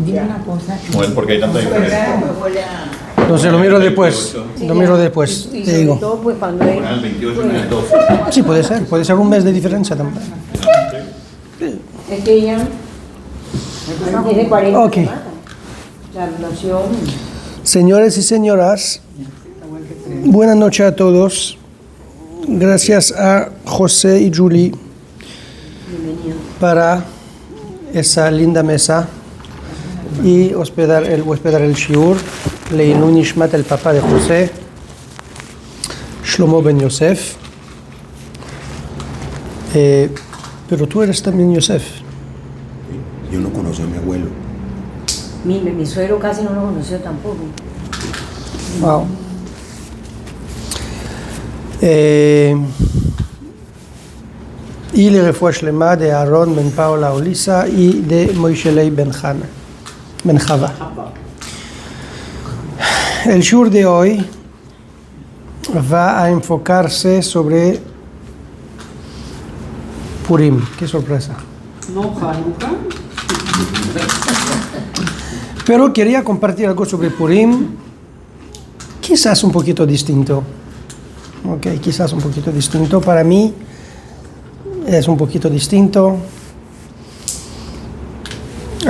Dime una cosa. Bueno, porque hay tanta diferencia. No sé, lo miro después. Lo miro después, Y te digo. sobre todo, pues cuando es... Una el 28 y una el 12. Sí, puede ser un mes de diferencia también. Es que ella tiene 40 Ok. semanas. La relación... Señores y señoras, buenas noches a todos. Gracias a José y Julie para esa linda mesa y hospedar el shiur. Leinu Nishmat, el papá de José, Shlomo ben Yosef. Pero tú eres también Yosef. Yo no conocí a mi abuelo. Mi suegro casi no lo conoció tampoco. Wow. Y le refuerzo Shlema de Aaron ben Paola Olisa y de Moishelei ben Chava. El shur de hoy va a enfocarse sobre Purim. Qué sorpresa. No, Hanukkah. Pero quería compartir algo sobre Purim, quizás un poquito distinto. Ok, quizás un poquito distinto. Para mí es un poquito distinto.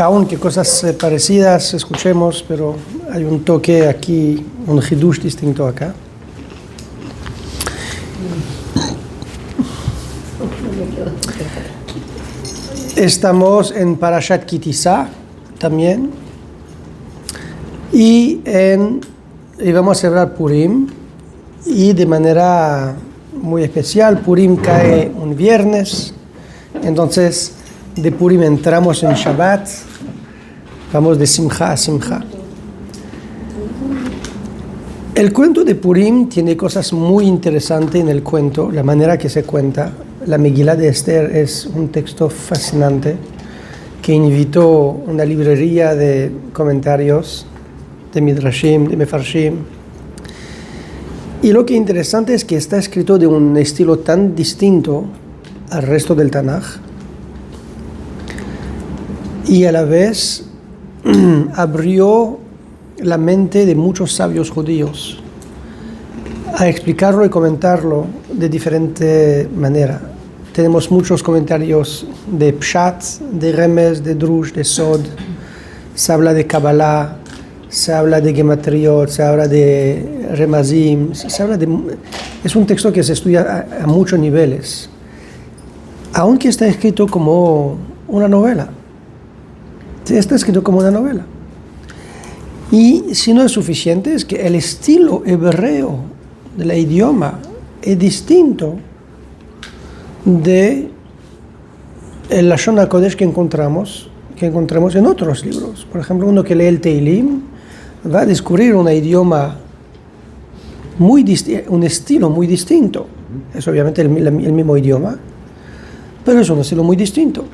Aunque cosas parecidas escuchemos, pero hay un toque aquí, un hidush distinto acá. Estamos en Parashat Kitisa también y vamos a celebrar Purim y de manera muy especial. Purim cae un viernes, entonces de Purim entramos en Shabbat, vamos de Simcha a Simcha. El cuento de Purim tiene cosas muy interesantes en el cuento, la manera que se cuenta. La Megilá de Esther es un texto fascinante que invitó una librería de comentarios, de Midrashim, de Mefarshim. Y lo que es interesante es que está escrito de un estilo tan distinto al resto del Tanaj y a la vez abrió la mente de muchos sabios judíos a explicarlo y comentarlo de diferente manera. Tenemos muchos comentarios de Pshat, de Remes, de Drush, de Sod. Se habla de Kabbalah, se habla de Gematriot, se habla de Remazim, es un texto que se estudia a muchos niveles, aunque está escrito como una novela. Está escrito como una novela. Y si no es suficiente, es que el estilo hebreo del idioma es distinto de el Lashon HaKodesh que encontramos en otros libros. Por ejemplo, uno que lee el Teilim va a descubrir un idioma un estilo muy distinto. Es obviamente el mismo idioma, pero es un estilo muy distinto.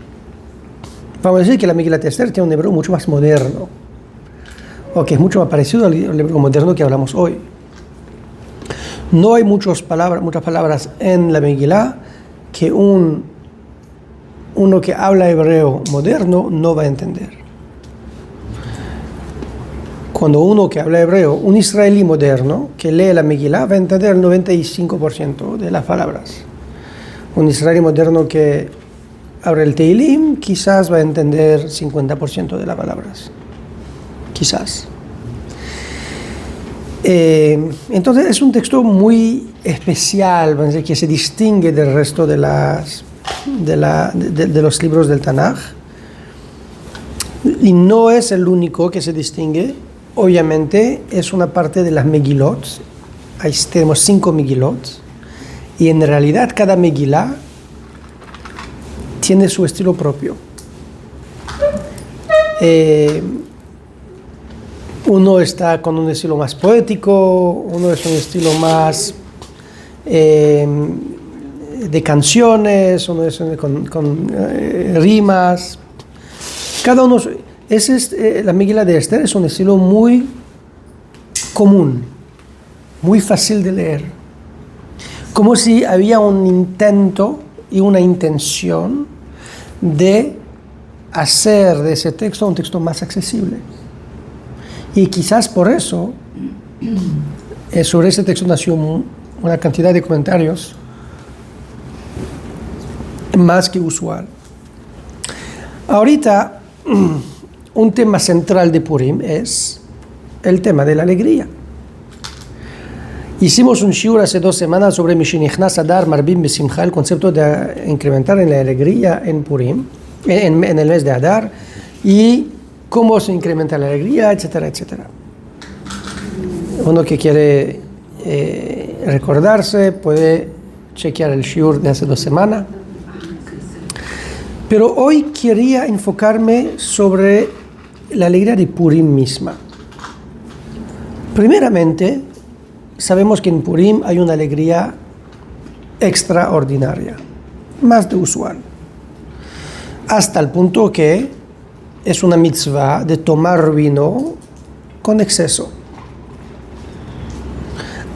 Vamos a decir que la Megillat Esther tiene un hebreo mucho más moderno, o que es mucho más parecido al hebreo moderno que hablamos hoy. No hay muchas palabras en la Megilá que uno que habla hebreo moderno no va a entender. Cuando uno que habla hebreo, un israelí moderno que lee la Megilá, va a entender el 95% de las palabras. Un israelí moderno que abre el Teilim quizás va a entender 50% de las palabras. Quizás. Entonces es un texto muy especial, vamos a decir, que se distingue del resto de los libros del Tanaj, y no es el único que se distingue. Obviamente es una parte de las Megilot. Ahí tenemos 5 Megilot, y en realidad cada Megilá tiene su estilo propio. Uno está con un estilo más poético, uno es un estilo más de canciones, uno es con rimas. Cada uno, la Megilá de Esther es un estilo muy común, muy fácil de leer. Como si había un intento y una intención de hacer de ese texto un texto más accesible. Y quizás por eso sobre ese texto nació una cantidad de comentarios más que usual. Ahorita, un tema central de Purim es el tema de la alegría. Hicimos un shiur hace 2 semanas sobre Mishenichnas Adar Marbim Besimcha, el concepto de incrementar en la alegría en Purim, en el mes de Adar, y cómo se incrementa la alegría, etcétera, etcétera. Uno que quiere recordarse puede chequear el shiur de hace 2 semanas. Pero hoy quería enfocarme sobre la alegría de Purim misma. Primeramente, sabemos que en Purim hay una alegría extraordinaria, más de usual, hasta el punto que es una mitzvah de tomar vino con exceso.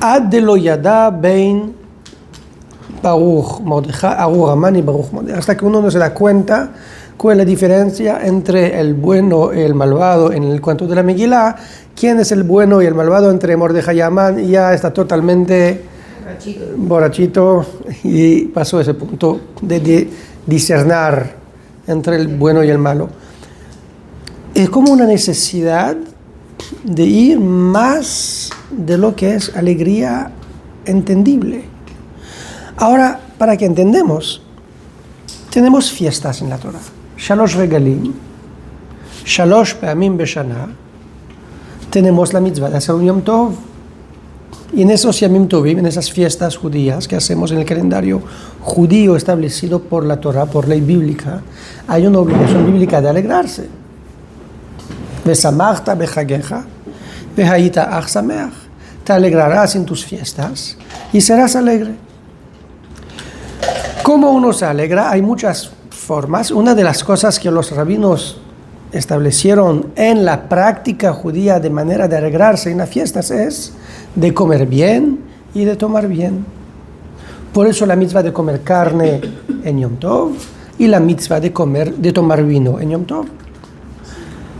Ad de lo yada bein Baruch Mordechai, Arur Haman y Baruch Mordechai, hasta que uno no se da cuenta cuál es la diferencia entre el bueno y el malvado en el cuento de la Megilá. ¿Quién es el bueno y el malvado entre Mordechai y Haman? Y ya está totalmente borrachito y pasó ese punto de discernir entre el bueno y el malo. Es como una necesidad de ir más de lo que es alegría entendible. Ahora, para que entendamos, tenemos fiestas en la Torah. Shalosh Regalim, Shalosh Peamim Beshana. Tenemos la mitzvah de hacer un Yom Tov. Y en esos Yamim Tovim, en esas fiestas judías que hacemos en el calendario judío establecido por la Torah, por ley bíblica, hay una obligación bíblica de alegrarse. Vesamachta bechagecha, vehayita ach sameach. Te alegrarás en tus fiestas y serás alegre. ¿Cómo uno se alegra? Hay muchas formas. Una de las cosas que los rabinos establecieron en la práctica judía de manera de alegrarse en las fiestas es de comer bien y de tomar bien. Por eso la mitzvah de comer carne en Yom Tov y la mitzvah de tomar vino en Yom Tov.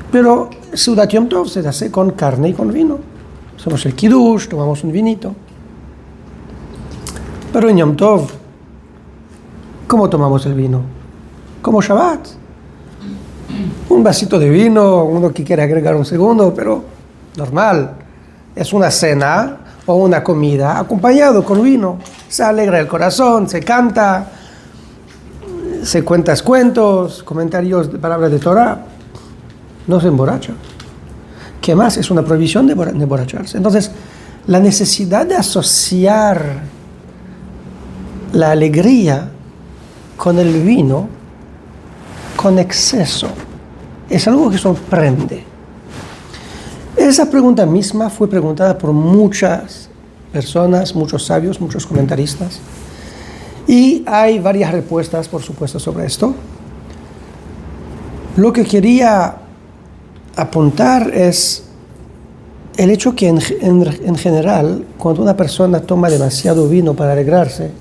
Pero Seudat Yom Tov se hace con carne y con vino. Hacemos el kiddush, tomamos un vinito. Pero en Yom Tov, ¿cómo tomamos el vino? Como Shabbat. Un vasito de vino, uno que quiere agregar un segundo, pero normal. Es una cena o una comida acompañado con vino. Se alegra el corazón, se canta, se cuentan cuentos, comentarios de palabras de Torah. No se emborracha. ¿Qué más? Es una prohibición de emborracharse. Entonces, la necesidad de asociar la alegría con el vino, con exceso, es algo que sorprende. Esa pregunta misma fue preguntada por muchas personas, muchos sabios, muchos comentaristas, y hay varias respuestas, por supuesto, sobre esto. Lo que quería apuntar es el hecho que en general, cuando una persona toma demasiado vino para alegrarse,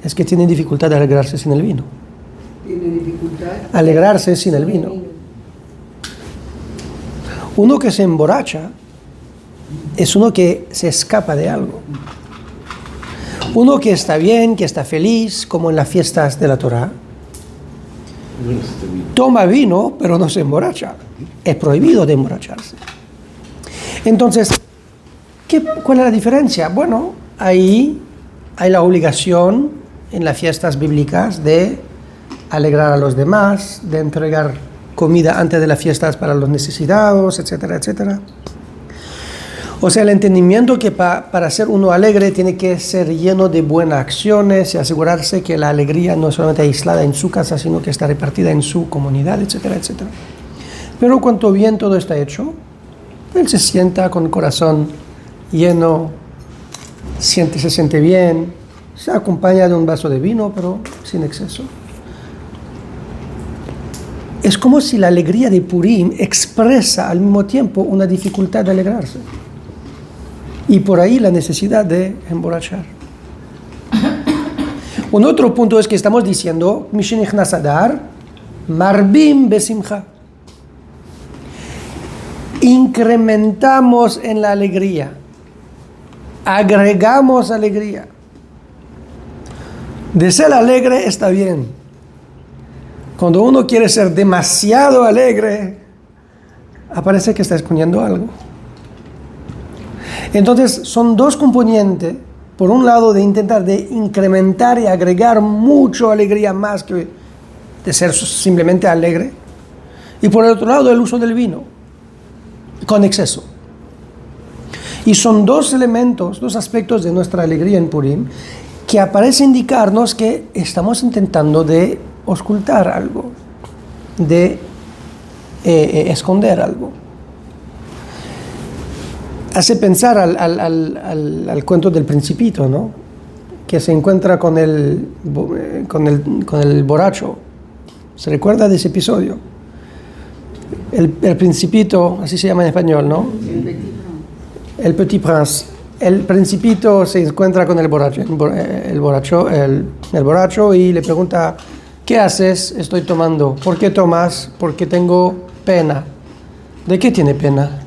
es que tiene dificultad de alegrarse sin el vino. ¿Tiene dificultad? Alegrarse sin el vino. Uno que se emborracha es uno que se escapa de algo. Uno que está bien, que está feliz, como en las fiestas de la Torah, toma vino, pero no se emborracha. Es prohibido de emborracharse. Entonces, ¿cuál es la diferencia? Bueno, ahí hay la obligación en las fiestas bíblicas de alegrar a los demás, de entregar comida antes de las fiestas para los necesitados, etcétera, etcétera. O sea, el entendimiento que para ser uno alegre tiene que ser lleno de buenas acciones y asegurarse que la alegría no es solamente aislada en su casa, sino que está repartida en su comunidad, etcétera, etcétera. Pero cuanto bien todo está hecho, él se sienta con el corazón lleno, se siente bien, se acompaña de un vaso de vino, pero sin exceso. Es como si la alegría de Purim expresa al mismo tiempo una dificultad de alegrarse. Y por ahí la necesidad de emborrachar. Un otro punto es que estamos diciendo, Mishenichnas Adar, Marbim besimcha. Incrementamos en la alegría. Agregamos alegría. De ser alegre está bien. Cuando uno quiere ser demasiado alegre, aparece que está escondiendo algo. Entonces, son dos componentes. Por un lado, de intentar de incrementar y agregar mucha alegría más que de ser simplemente alegre. Y por el otro lado, el uso del vino, con exceso. Y son dos elementos, dos aspectos de nuestra alegría en Purim, que aparece indicarnos que estamos intentando de ocultar algo, de esconder algo. Hace pensar al cuento del Principito, ¿no? Que se encuentra con el borracho. ¿Se recuerda de ese episodio? El Principito, así se llama en español, ¿no? El Petit Prince. El Principito se encuentra con el borracho y le pregunta, ¿qué haces? Estoy tomando. ¿Por qué tomas? Porque tengo pena. ¿De qué tiene pena?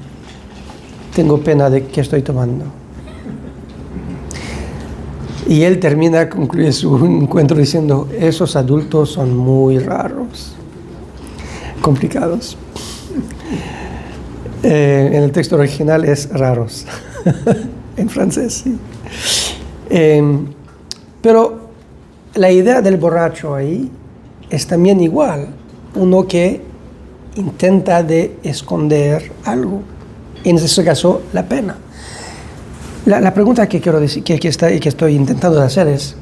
Tengo pena de que estoy tomando. Y él concluye su encuentro diciendo, esos adultos son muy raros, complicados. En el texto original es raros, en francés, sí. Pero la idea del borracho ahí es también igual, uno que intenta de esconder algo. En ese caso, la pena. La pregunta que quiero decir, que estoy intentando de hacer es,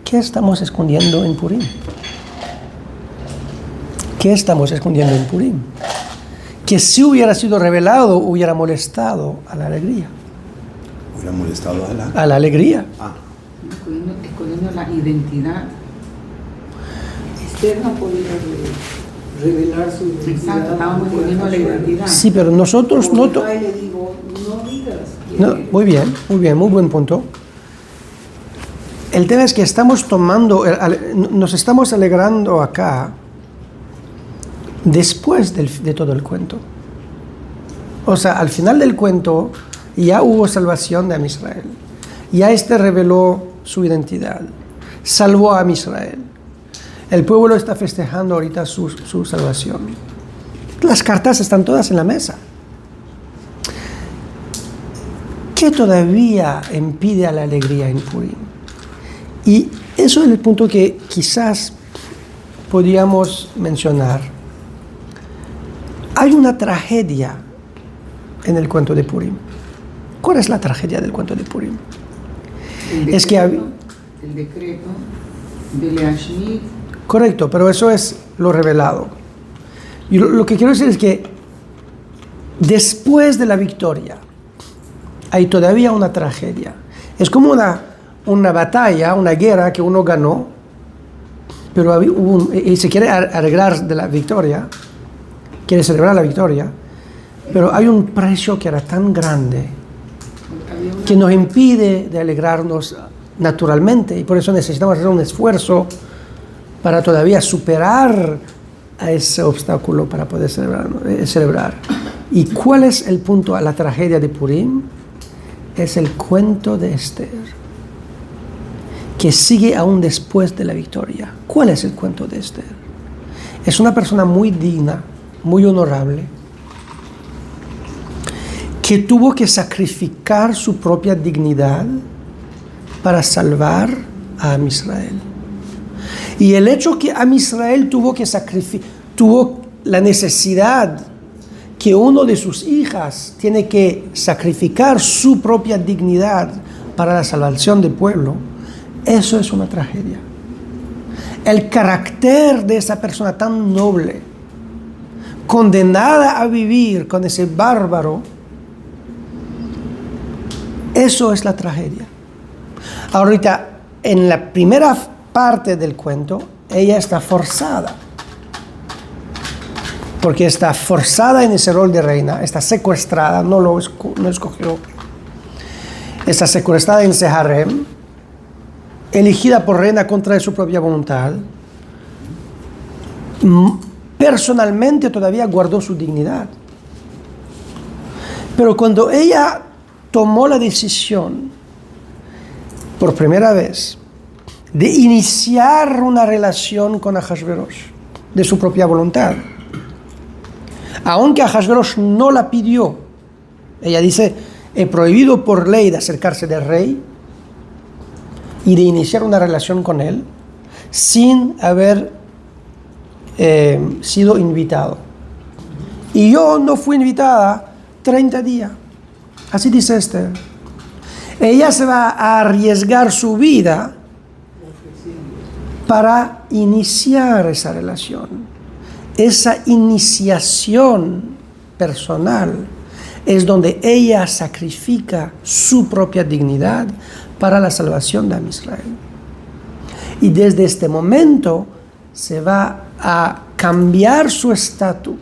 ¿qué estamos escondiendo en Purim? ¿Qué estamos escondiendo en Purim? Que si hubiera sido revelado, hubiera molestado a la alegría. ¿Hubiera molestado a la alegría? Ah. Escondiendo la identidad. Esther no podía revelar su identidad. Exacto, estábamos escondiendo la identidad. Sí, pero nosotros no... Le digo, no digas. No, muy bien, muy buen punto. El tema es que nos estamos alegrando acá después de todo el cuento. O sea, al final del cuento ya hubo salvación de Am Israel. Ya reveló su identidad. Salvó a Am Israel. El pueblo está festejando ahorita su salvación. Las cartas están todas en la mesa. ¿Qué todavía impide a la alegría en Purim? Y eso es el punto que quizás podríamos mencionar. Hay una tragedia en el cuento de Purim. ¿Cuál es la tragedia del cuento de Purim? El decreto de Leashmid. Correcto, pero eso es lo revelado. Y lo que quiero decir es que después de la victoria hay todavía una tragedia. Es como una batalla, una guerra que uno ganó, pero y se quiere arreglar de la victoria, quiere celebrar la victoria, pero hay un precio que era tan grande que nos impide de alegrarnos naturalmente, y por eso necesitamos hacer un esfuerzo para todavía superar a ese obstáculo para poder celebrar. ¿Y cuál es el punto a la tragedia de Purim? Es el cuento de Esther, que sigue aún después de la victoria. ¿Cuál es el cuento de Esther? Es una persona muy digna, muy honorable, que tuvo que sacrificar su propia dignidad para salvar a Am Israel. Y el hecho que Am Israel tuvo la necesidad que uno de sus hijas tiene que sacrificar su propia dignidad para la salvación del pueblo, eso es una tragedia. El carácter de esa persona tan noble, condenada a vivir con ese bárbaro, eso es la tragedia. Ahorita, en la primera parte del cuento, ella está forzada. Porque está forzada en ese rol de reina, está secuestrada, no escogió. Está secuestrada en ese harem, elegida por reina contra su propia voluntad. personalmente todavía guardó su dignidad. Pero cuando ella tomó la decisión, por primera vez, de iniciar una relación con Ahasverosh, de su propia voluntad, aunque Ahasverosh no la pidió, ella dice, he prohibido por ley de acercarse del rey y de iniciar una relación con él sin haber sido invitado. Y yo no fui invitada 30 días. Así dice Esther. Ella se va a arriesgar su vida para iniciar esa relación. Esa iniciación personal es donde ella sacrifica su propia dignidad para la salvación de Israel. Y desde este momento se va a cambiar su estatus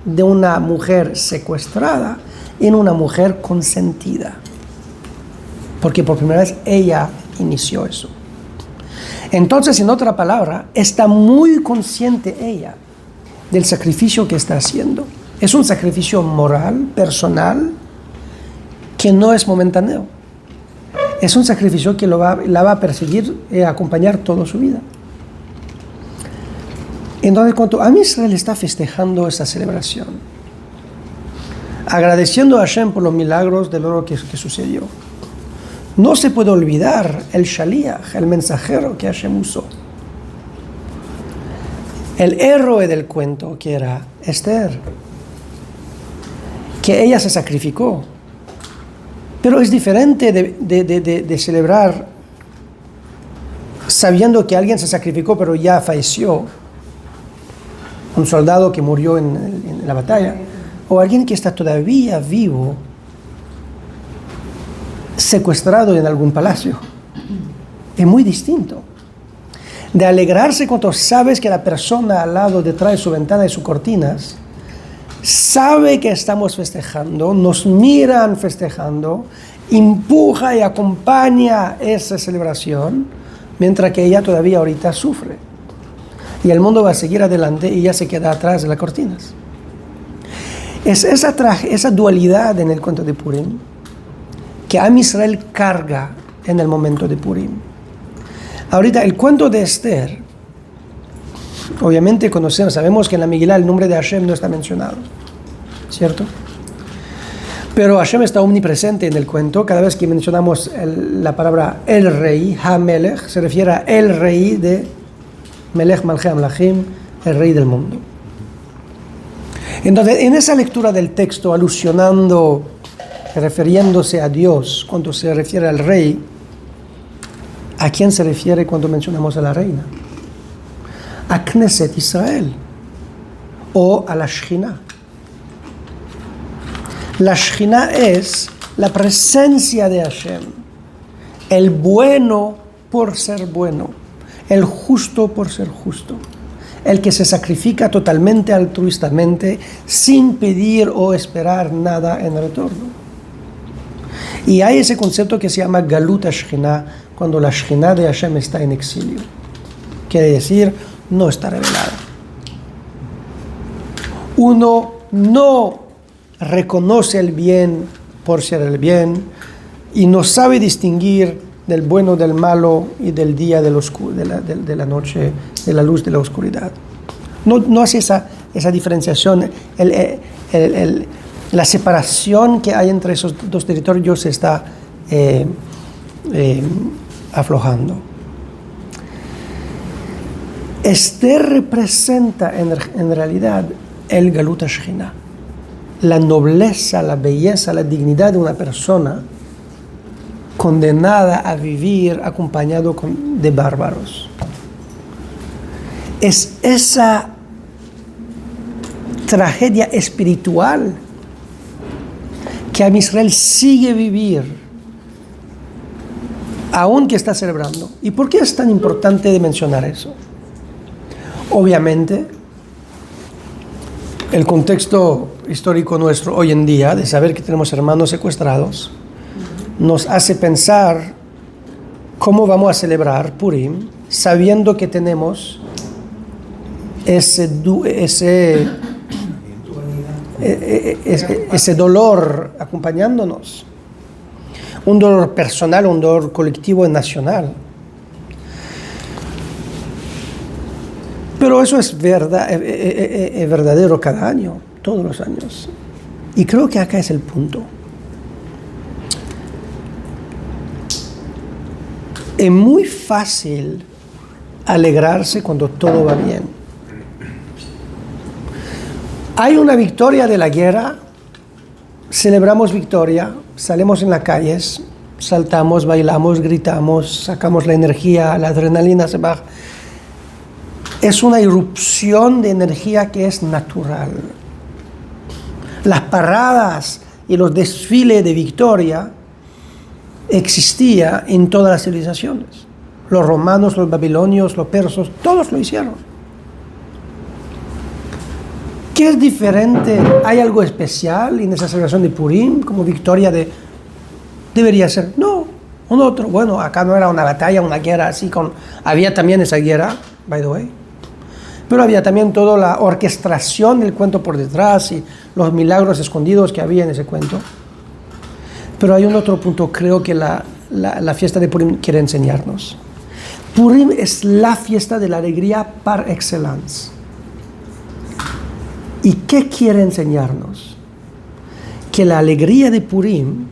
de una mujer secuestrada en una mujer consentida. Porque por primera vez ella inició eso. Entonces, en otra palabra, está muy consciente ella del sacrificio que está haciendo. Es un sacrificio moral, personal, que no es momentáneo. Es un sacrificio que la va a perseguir y acompañar toda su vida. Entonces, cuando Am Israel está festejando esa celebración, agradeciendo a Hashem por los milagros del oro que sucedió, no se puede olvidar el Shaliach, el mensajero que Hashem usó. El héroe del cuento, que era Esther, que ella se sacrificó. Pero es diferente de celebrar sabiendo que alguien se sacrificó pero ya falleció, un soldado que murió en la batalla, o alguien que está todavía vivo, secuestrado en algún palacio. Es muy distinto. De alegrarse cuando sabes que la persona al lado, detrás de su ventana y sus cortinas, sabe que estamos festejando, nos miran festejando, empuja y acompaña esa celebración, mientras que ella todavía ahorita sufre. Y el mundo va a seguir adelante y ella se queda atrás de las cortinas. Es esa dualidad en el cuento de Purim que Am Israel carga en el momento de Purim. Ahorita, el cuento de Esther, obviamente sabemos que en la Megilá el nombre de Hashem no está mencionado, ¿cierto? Pero Hashem está omnipresente en el cuento. Cada vez que mencionamos la palabra el rey, HaMelech, se refiere a el rey de Melech Malchei Amlachim, el rey del mundo. Entonces, en esa lectura del texto, refiriéndose a Dios cuando se refiere al rey, ¿a quién se refiere cuando mencionamos a la reina? A Knesset Israel o a la Shekhinah. La Shekhinah es la presencia de Hashem, el bueno por ser bueno, el justo por ser justo, el que se sacrifica totalmente altruistamente sin pedir o esperar nada en retorno. Y hay ese concepto que se llama Galut HaShekhinah, cuando la Shekhinah de Hashem está en exilio. Quiere decir, no está revelada. Uno no reconoce el bien por ser el bien y no sabe distinguir del bueno del malo y del día de la noche, de la luz de la oscuridad. No hace esa diferenciación. La separación que hay entre esos dos territorios se está aflojando. Esther representa en realidad el Galut HaShekhinah, la nobleza, la belleza, la dignidad de una persona condenada a vivir acompañado de bárbaros. Es esa tragedia espiritual que Am Israel sigue vivir, aunque está celebrando. ¿Y por qué es tan importante de mencionar eso? Obviamente, el contexto histórico nuestro hoy en día, de saber que tenemos hermanos secuestrados, nos hace pensar cómo vamos a celebrar Purim, sabiendo que tenemos ese dolor acompañándonos. Un dolor personal, un dolor colectivo y nacional. Pero eso es verdadero cada año, todos los años. Y creo que acá es el punto. Es muy fácil alegrarse cuando todo va bien. Hay una victoria de la guerra, celebramos victoria, salimos en las calles, saltamos, bailamos, gritamos, sacamos la energía, la adrenalina se baja. Es una irrupción de energía que es natural. Las paradas y los desfiles de victoria existían en todas las civilizaciones. Los romanos, los babilonios, los persas, todos lo hicieron. ¿Qué es diferente? ¿Hay algo especial en esa celebración de Purim como victoria de... Debería ser? No, un otro. Bueno, acá no era una batalla, una guerra así con... Había también esa guerra, by the way. Pero había también toda la orquestación del cuento por detrás y los milagros escondidos que había en ese cuento. Pero hay un otro punto, creo que la fiesta de Purim quiere enseñarnos. Purim es la fiesta de la alegría par excellence. ¿Y qué quiere enseñarnos? Que la alegría de Purim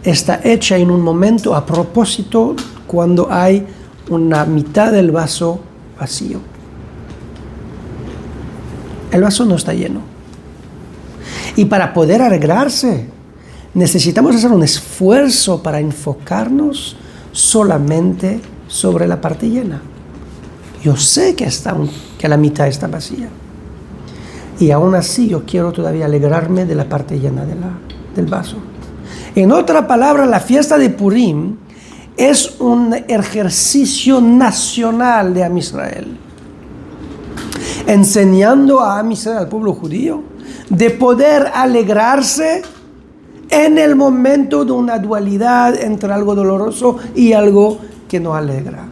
está hecha en un momento a propósito cuando hay una mitad del vaso vacío. El vaso no está lleno. Y para poder alegrarse, necesitamos hacer un esfuerzo para enfocarnos solamente sobre la parte llena. Yo sé que la mitad está vacía. Y aún así yo quiero todavía alegrarme de la parte llena del vaso. En otra palabra, la fiesta de Purim es un ejercicio nacional de Am Israel, enseñando a Am Israel, al pueblo judío, de poder alegrarse en el momento de una dualidad entre algo doloroso y algo que nos alegra.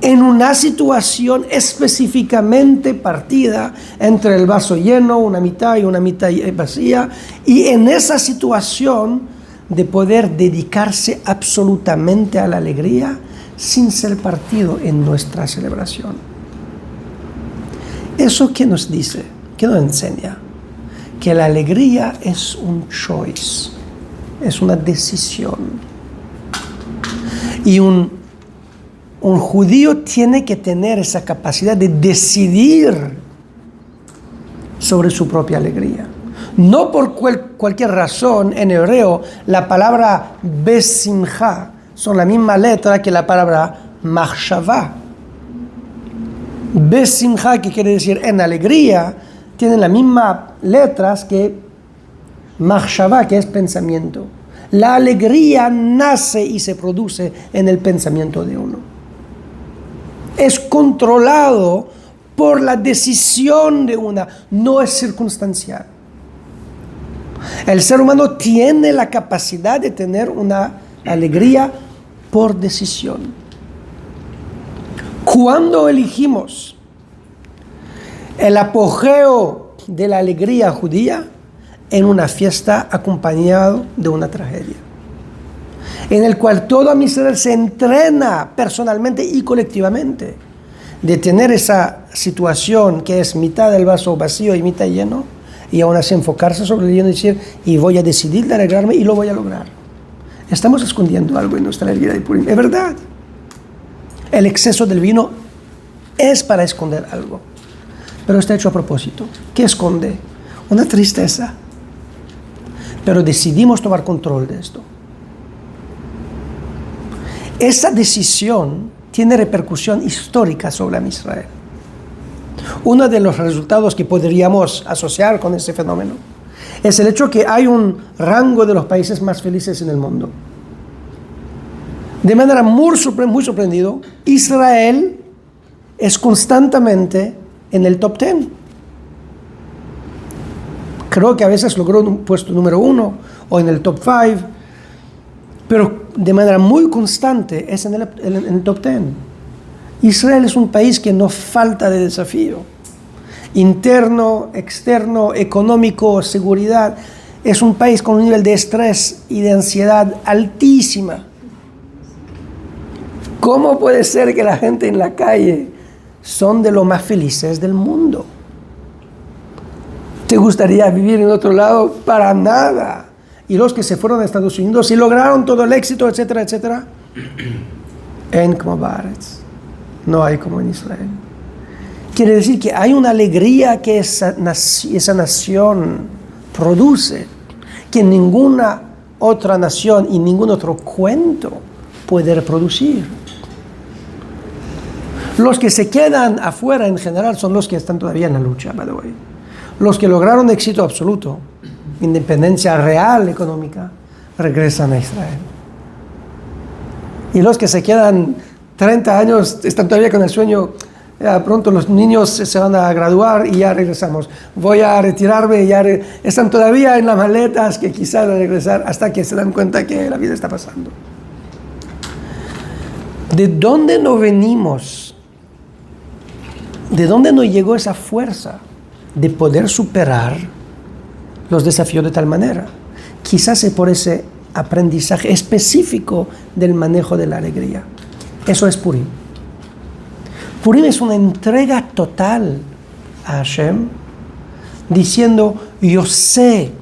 En una situación específicamente partida entre el vaso lleno, una mitad y una mitad vacía, y en esa situación de poder dedicarse absolutamente a la alegría sin ser partido en nuestra celebración. ¿Eso qué nos dice? ¿Qué nos enseña? Que la alegría es un choice, es una decisión. Y un judío tiene que tener esa capacidad de decidir sobre su propia alegría. No por cualquier razón, en hebreo, la palabra besimcha son la misma letra que la palabra machshavá. Besimcha, que quiere decir en alegría, tienen las mismas letras que machshavá, que es pensamiento. La alegría nace y se produce en el pensamiento de uno. Es controlado por la decisión de una, no es circunstancial. El ser humano tiene la capacidad de tener una alegría por decisión. Cuando elegimos el apogeo de la alegría judía en una fiesta acompañado de una tragedia, en el cual todo Am Israel se entrena personalmente y colectivamente de tener esa situación que es mitad del vaso vacío y mitad lleno, y aún así enfocarse sobre el lleno y decir, y voy a decidir de alegrarme y lo voy a lograr. Estamos escondiendo algo en nuestra alegría de Purim. Es verdad. El exceso del vino es para esconder algo, pero está hecho a propósito. ¿Qué esconde? Una tristeza. Pero decidimos tomar control de esto. Esa decisión tiene repercusión histórica sobre Am Israel. Uno de los resultados que podríamos asociar con ese fenómeno es el hecho que hay un rango de los países más felices en el mundo. De manera muy sorprendido, Israel es constantemente en el top 10. Creo que a veces logró un puesto número 1 o en el top 5, pero de manera muy constante es en el top 10. Israel es un país que no falta de desafío. interno, externo, económico, seguridad. Es un país con un nivel de estrés y de ansiedad altísima. ¿Cómo puede ser que la gente en la calle son de los más felices del mundo? ¿Te gustaría vivir en otro lado? Para nada. Y los que se fueron a Estados Unidos y lograron todo el éxito, etcétera, etcétera, en como Baaretz. No hay como en Israel. Quiere decir que hay una alegría que esa nación produce, que ninguna otra nación y ningún otro cuento puede reproducir. Los que se quedan afuera en general son los que están todavía en la lucha, by the way. Los que lograron éxito absoluto, independencia real económica, regresan a Israel. Y los que se quedan 30 años están todavía con el sueño, ya pronto los niños se van a graduar y ya regresamos. Voy a retirarme y ya están todavía en las maletas que quizás van a regresar hasta que se dan cuenta que la vida está pasando. ¿De dónde nos venimos? ¿De dónde nos llegó esa fuerza de poder superar los desafíos de tal manera? Quizás es por ese aprendizaje específico del manejo de la alegría. Eso es Purim. Purim es una entrega total a Hashem, diciendo, yo sé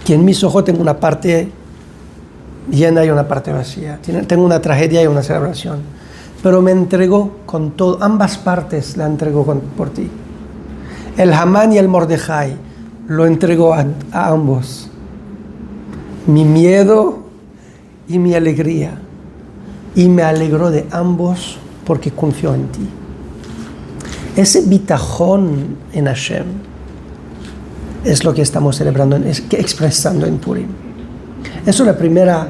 que en mis ojos tengo una parte llena y una parte vacía. Tengo una tragedia y una celebración. Pero me entregó con todo, ambas partes la entregó por ti. El Hamán y el Mordejai lo entregó a ambos. Mi miedo y mi alegría. Y me alegró de ambos porque confió en ti. Ese bitajón en Hashem es lo que estamos celebrando, expresando en Purim. Eso es la primera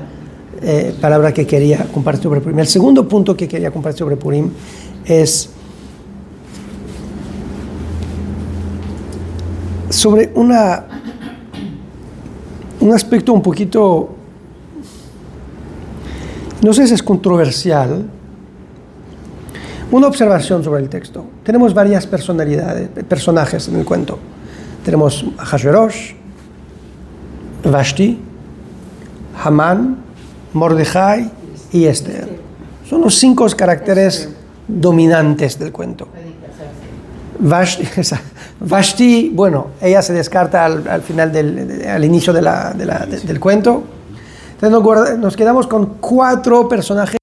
palabra que quería compartir sobre Purim. El segundo punto que quería compartir sobre Purim es sobre un aspecto un poquito, no sé si es controversial, una observación sobre el texto. Tenemos varias personajes en el cuento. Tenemos a Hashverosh, Vashti, Hamán, Mordejai y Esther. Son los 5 caracteres dominantes del cuento. Vashti, bueno, ella se descarta al final al inicio del cuento. Entonces nos quedamos con 4 personajes